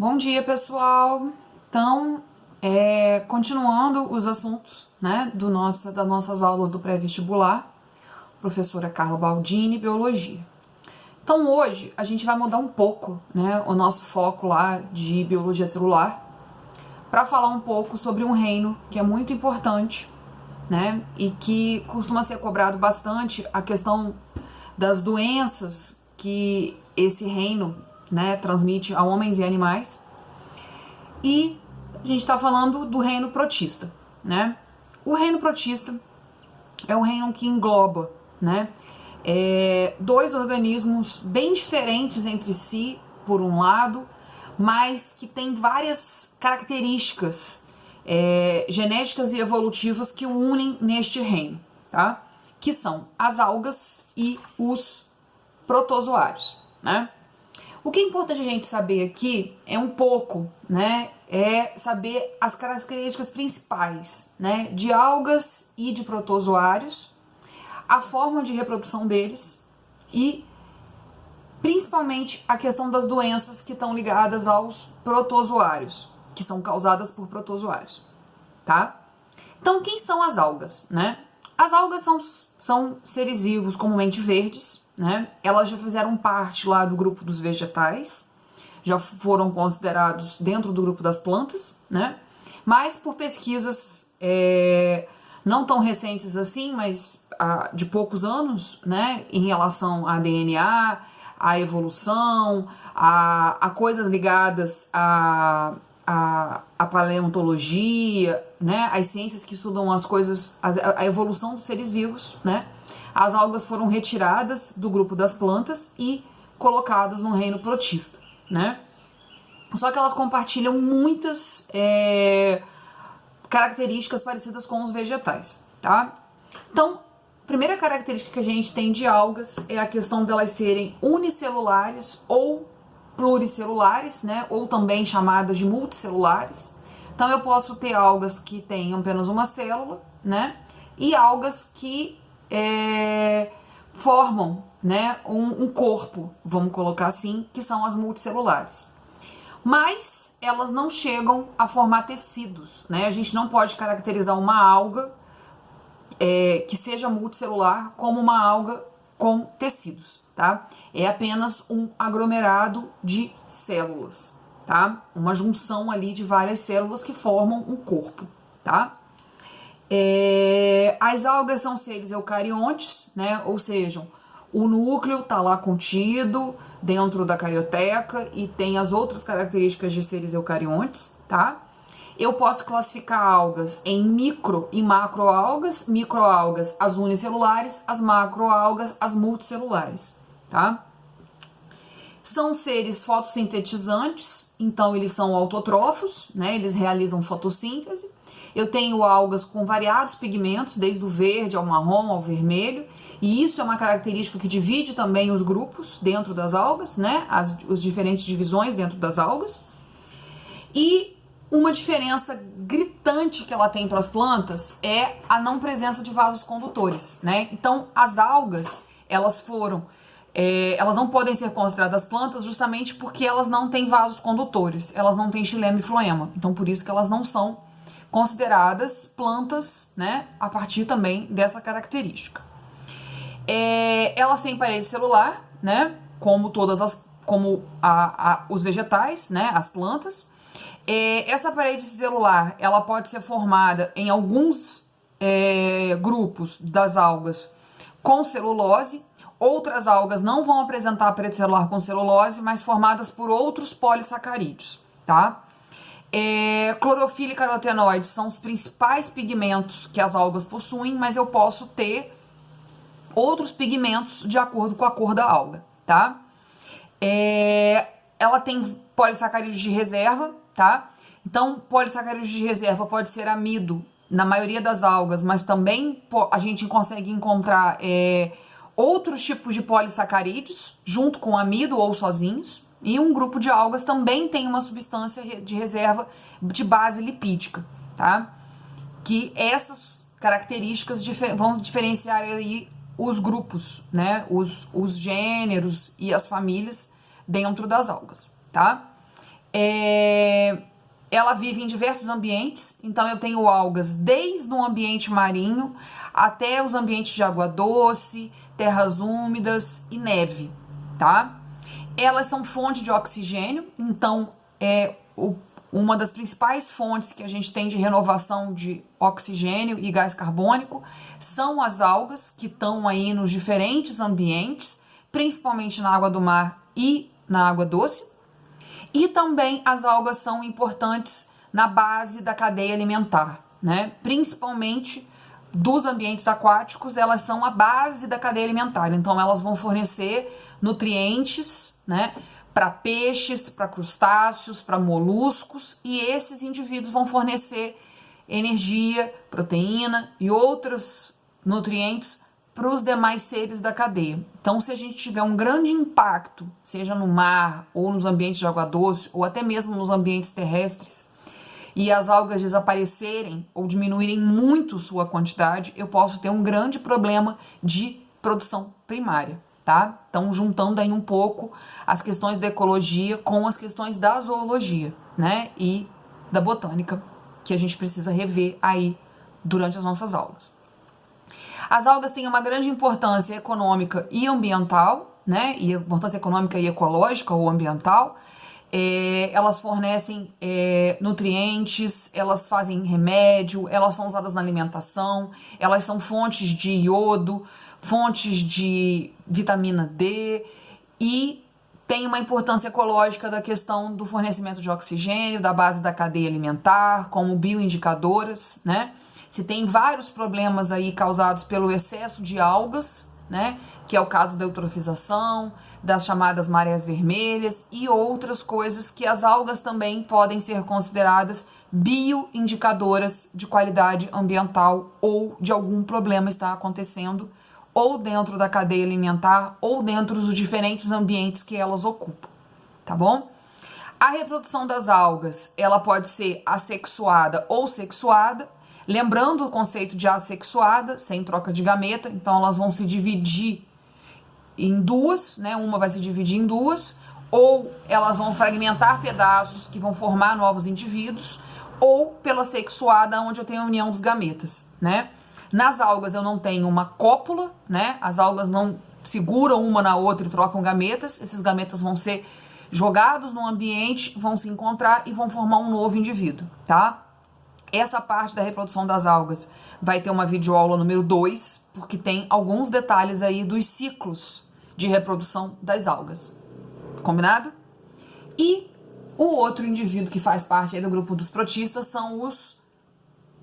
Bom dia, pessoal! Então, continuando os assuntos, né, das nossas aulas do pré-vestibular, professora Carla Baldini, Biologia. Então, hoje, a gente vai mudar um pouco, né, o nosso foco lá de Biologia Celular, para falar um pouco sobre um reino que é muito importante, né, e que costuma ser cobrado bastante, a questão das doenças que esse reino, né, transmite a homens e animais. E a gente está falando do reino protista, né? O reino protista é um reino que engloba, né, dois organismos bem diferentes entre si, por um lado, mas que tem várias características genéticas e evolutivas que o unem neste reino, tá? Que são as algas e os protozoários, né? O que é importante a gente saber aqui é um pouco, né, saber as características principais, né, de algas e de protozoários, a forma de reprodução deles e principalmente a questão das doenças que estão ligadas aos protozoários, que são causadas por protozoários, tá? Então, quem são as algas, né? As algas são seres vivos comumente verdes, né? Elas já fizeram parte lá do grupo dos vegetais, já foram considerados dentro do grupo das plantas, né? Mas por pesquisas não tão recentes assim, mas de poucos anos, né? Em relação a DNA, a evolução, a coisas ligadas a paleontologia, né? As ciências que estudam as coisas, a evolução dos seres vivos, né? As algas foram retiradas do grupo das plantas e colocadas no reino protista, né? Só que elas compartilham muitas características parecidas com os vegetais, tá? Então, a primeira característica que a gente tem de algas é a questão delas serem unicelulares ou pluricelulares, né? Ou também chamadas de multicelulares. Então, eu posso ter algas que tenham apenas uma célula, né? E algas que formam, né, um corpo, vamos colocar assim, que são as multicelulares. Mas elas não chegam a formar tecidos, né? A gente não pode caracterizar uma alga que seja multicelular como uma alga com tecidos, tá? É apenas um aglomerado de células, tá? Uma junção ali de várias células que formam um corpo, tá? As algas são seres eucariontes, né? Ou seja, o núcleo está lá contido dentro da carioteca e tem as outras características de seres eucariontes, tá? Eu posso classificar algas em micro e macroalgas, microalgas as unicelulares, as macroalgas as multicelulares, tá? São seres fotossintetizantes, então eles são autotrófos, né? Eles realizam fotossíntese. Eu tenho algas com variados pigmentos, desde o verde ao marrom ao vermelho, e isso é uma característica que divide também os grupos dentro das algas, né? As diferentes divisões dentro das algas. E uma diferença gritante que ela tem para as plantas é a não presença de vasos condutores, né? Então, as algas, elas não podem ser consideradas plantas justamente porque elas não têm vasos condutores, elas não têm xilema e floema. Então, por isso que elas não são consideradas plantas, né, a partir também dessa característica. Elas têm parede celular, né, como os vegetais, né, as plantas. Essa parede celular, ela pode ser formada em alguns grupos das algas com celulose. Outras algas não vão apresentar a parede celular com celulose, mas formadas por outros polissacarídeos, tá? Clorofila e carotenoides são os principais pigmentos que as algas possuem, mas eu posso ter outros pigmentos de acordo com a cor da alga, tá? Ela tem polissacarídeos de reserva, tá? Então, polissacarídeos de reserva pode ser amido na maioria das algas, mas também a gente consegue encontrar outros tipos de polissacarídeos junto com amido ou sozinhos. E um grupo de algas também tem uma substância de reserva de base lipídica, tá? Que essas características vão diferenciar aí os grupos, né? Os gêneros e as famílias dentro das algas, tá? ela vive em diversos ambientes, então eu tenho algas desde um ambiente marinho até os ambientes de água doce, terras úmidas e neve, tá? Elas são fonte de oxigênio, então uma das principais fontes que a gente tem de renovação de oxigênio e gás carbônico são as algas, que estão aí nos diferentes ambientes, principalmente na água do mar e na água doce. E também as algas são importantes na base da cadeia alimentar, né? Principalmente dos ambientes aquáticos, elas são a base da cadeia alimentar. Então, elas vão fornecer nutrientes, né? Para peixes, para crustáceos, para moluscos, e esses indivíduos vão fornecer energia, proteína e outros nutrientes para os demais seres da cadeia. Então, se a gente tiver um grande impacto, seja no mar, ou nos ambientes de água doce, ou até mesmo nos ambientes terrestres, e as algas desaparecerem ou diminuírem muito sua quantidade, eu posso ter um grande problema de produção primária, tá? Então, juntando aí um pouco as questões da ecologia com as questões da zoologia, né? E da botânica, que a gente precisa rever aí durante as nossas aulas. As algas têm uma grande importância econômica e ambiental, né? E importância econômica e ecológica ou ambiental. Elas fornecem nutrientes, elas fazem remédio, elas são usadas na alimentação, elas são fontes de iodo, fontes de vitamina D e tem uma importância ecológica da questão do fornecimento de oxigênio, da base da cadeia alimentar, como bioindicadoras, né? Se tem vários problemas aí causados pelo excesso de algas, né? Que é o caso da eutrofização, das chamadas marés vermelhas e outras coisas que as algas também podem ser consideradas bioindicadoras de qualidade ambiental ou de algum problema está acontecendo ou dentro da cadeia alimentar ou dentro dos diferentes ambientes que elas ocupam, tá bom? A reprodução das algas, ela pode ser assexuada ou sexuada, lembrando o conceito de assexuada, sem troca de gameta, então elas vão se dividir em duas, né? Uma vai se dividir em duas, ou elas vão fragmentar pedaços que vão formar novos indivíduos, ou pela sexuada, onde eu tenho a união dos gametas, né? Nas algas eu não tenho uma cópula, né? As algas não seguram uma na outra e trocam gametas, esses gametas vão ser jogados no ambiente, vão se encontrar e vão formar um novo indivíduo, tá? Essa parte da reprodução das algas vai ter uma videoaula número 2, porque tem alguns detalhes aí dos ciclos de reprodução das algas. Combinado? E o outro indivíduo que faz parte aí do grupo dos protistas são os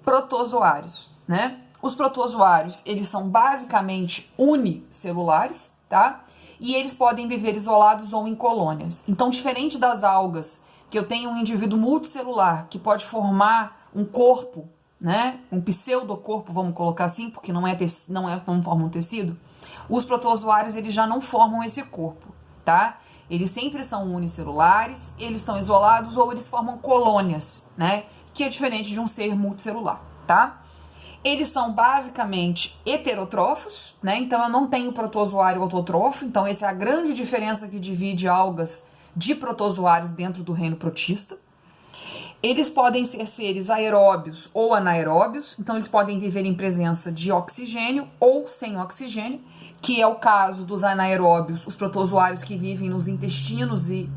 protozoários, né? Os protozoários, eles são basicamente unicelulares, tá? E eles podem viver isolados ou em colônias. Então, diferente das algas, que eu tenho um indivíduo multicelular que pode formar um corpo, né? Um pseudocorpo, vamos colocar assim, porque não é como forma um tecido. Os protozoários, eles já não formam esse corpo, tá? Eles sempre são unicelulares, eles estão isolados ou eles formam colônias, né? Que é diferente de um ser multicelular, tá? Eles são basicamente heterotrófos, né? Então eu não tenho protozoário autotrófo, então essa é a grande diferença que divide algas de protozoários dentro do reino protista. Eles podem ser seres aeróbios ou anaeróbios, então eles podem viver em presença de oxigênio ou sem oxigênio, que é o caso dos anaeróbios, os protozoários que vivem nos intestinos e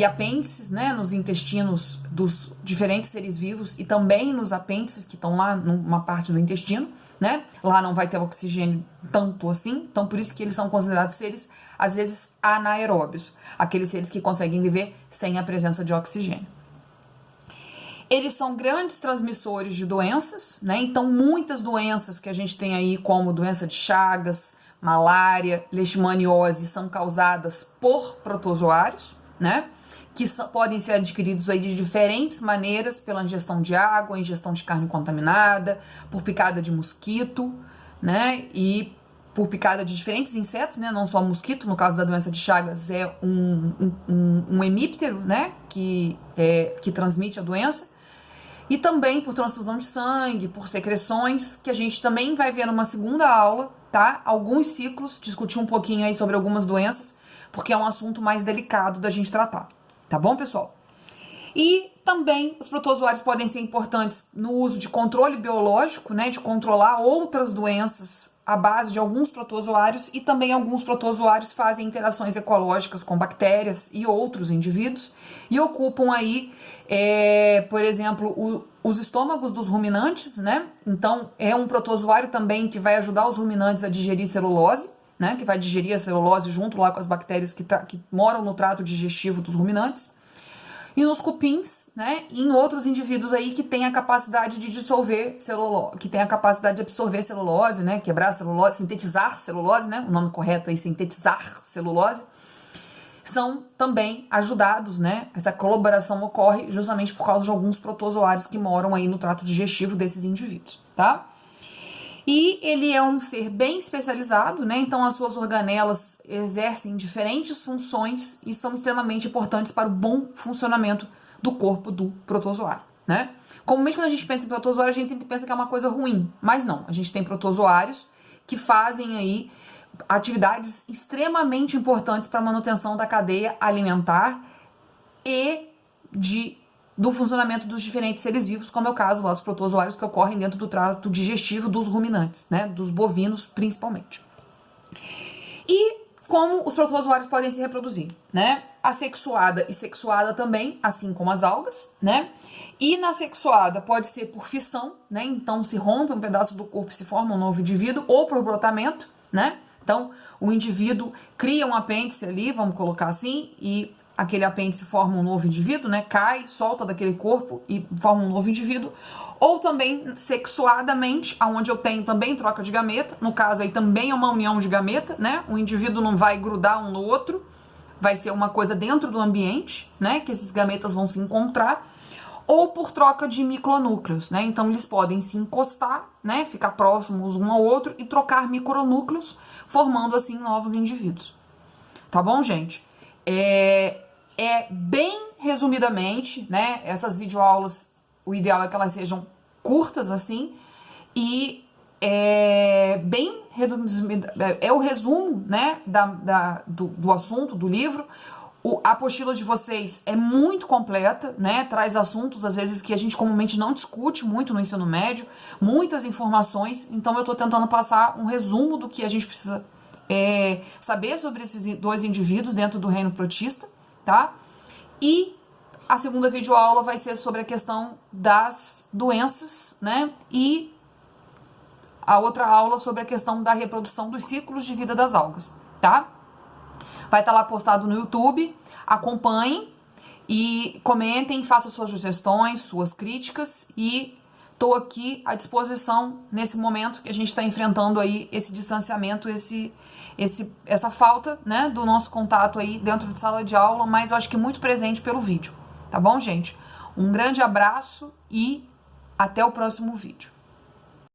apêndices, né, nos intestinos dos diferentes seres vivos e também nos apêndices que estão lá numa parte do intestino, né? Lá não vai ter oxigênio tanto assim, então por isso que eles são considerados seres, às vezes, anaeróbios, aqueles seres que conseguem viver sem a presença de oxigênio. Eles são grandes transmissores de doenças, né? Então muitas doenças que a gente tem aí, como doença de Chagas, malária, leishmaniose, são causadas por protozoários, né? Que podem ser adquiridos aí de diferentes maneiras, pela ingestão de água, ingestão de carne contaminada, por picada de mosquito, né? E por picada de diferentes insetos, né? Não só mosquito, no caso da doença de Chagas é um hemíptero, né? Que transmite a doença. E também por transfusão de sangue, por secreções, que a gente também vai ver numa segunda aula, tá? Alguns ciclos, discutir um pouquinho aí sobre algumas doenças, porque é um assunto mais delicado da gente tratar. Tá bom, pessoal? E também os protozoários podem ser importantes no uso de controle biológico, né, de controlar outras doenças à base de alguns protozoários, e também alguns protozoários fazem interações ecológicas com bactérias e outros indivíduos e ocupam aí, por exemplo, os estômagos dos ruminantes, né? Então é um protozoário também que vai ajudar os ruminantes a digerir celulose, né? Que vai digerir a celulose junto lá com as bactérias que moram no trato digestivo dos ruminantes. E nos cupins, né, e em outros indivíduos aí que têm a capacidade de dissolver celulose, que têm a capacidade de absorver celulose, né, quebrar celulose, sintetizar celulose, né, o nome correto é sintetizar celulose, são também ajudados, né, essa colaboração ocorre justamente por causa de alguns protozoários que moram aí no trato digestivo desses indivíduos, tá? E ele é um ser bem especializado, né? Então as suas organelas exercem diferentes funções e são extremamente importantes para o bom funcionamento do corpo do protozoário, né? Comumente quando a gente pensa em protozoário, a gente sempre pensa que é uma coisa ruim, mas não. A gente tem protozoários que fazem aí atividades extremamente importantes para a manutenção da cadeia alimentar e do funcionamento dos diferentes seres vivos, como é o caso lá dos protozoários que ocorrem dentro do trato digestivo dos ruminantes, né, dos bovinos principalmente. E como os protozoários podem se reproduzir, né? Assexuada e sexuada também, assim como as algas, né? E na sexuada pode ser por fissão, né? Então se rompe um pedaço do corpo e se forma um novo indivíduo, ou por brotamento, né? Então o indivíduo cria um apêndice ali, vamos colocar assim, e aquele apêndice forma um novo indivíduo, né? Cai, solta daquele corpo e forma um novo indivíduo. Ou também sexuadamente, onde eu tenho também troca de gameta. No caso aí também é uma união de gameta, né? O indivíduo não vai grudar um no outro, vai ser uma coisa dentro do ambiente, né? Que esses gametas vão se encontrar. Ou por troca de micronúcleos, né? Então eles podem se encostar, né? Ficar próximos um ao outro e trocar micronúcleos, formando assim novos indivíduos. Tá bom, gente? Bem resumidamente, né? Essas videoaulas, o ideal é que elas sejam curtas assim, e bem resumida, é o resumo, né? Do assunto, do livro. A apostila de vocês é muito completa, né? Traz assuntos, às vezes, que a gente comumente não discute muito no ensino médio, muitas informações. Então, eu tô tentando passar um resumo do que a gente precisa saber sobre esses dois indivíduos dentro do reino protista, tá? E a segunda videoaula vai ser sobre a questão das doenças, né? E a outra aula sobre a questão da reprodução dos ciclos de vida das algas, tá? Vai estar lá postado no YouTube. Acompanhem e comentem, façam suas sugestões, suas críticas, e estou aqui à disposição nesse momento que a gente está enfrentando aí esse distanciamento, essa falta, né, do nosso contato aí dentro de sala de aula, mas eu acho que muito presente pelo vídeo, tá bom, gente? Um grande abraço e até o próximo vídeo.